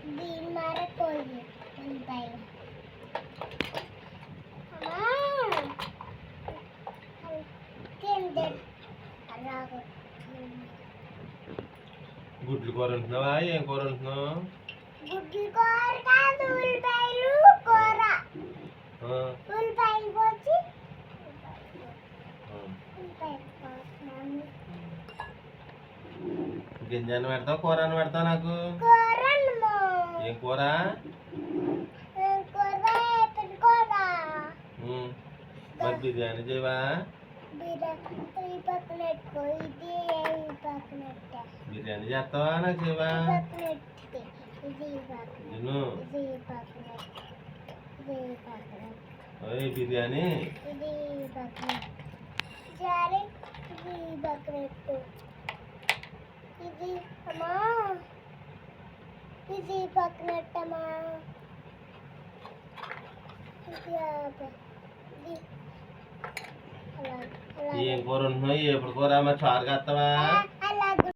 దీని మారే పోయి ఉంటాయి గుడ్లు కూర ఉంటున్నావా? ఏం కూర ఉంటున్నావు? గుడ్లు కూర కాదు, ఉల్లిపాయలు కూర. ఉల్లిపాయలు పోసి గింజను పెడతావు, కూరను పెడతావు నాకు? ఏం కూర? మరి బిర్యానీ చేయవా? బిర్యానీ చేస్తావా? నాకు చేయవా? బిర్యానీ ఇది అమ్మా, ఇది పక్కనట్టమ్మా, ఏం కూర ఉంటున్నావు? ఎప్పుడు కూర? మరి చారు కస్తావా?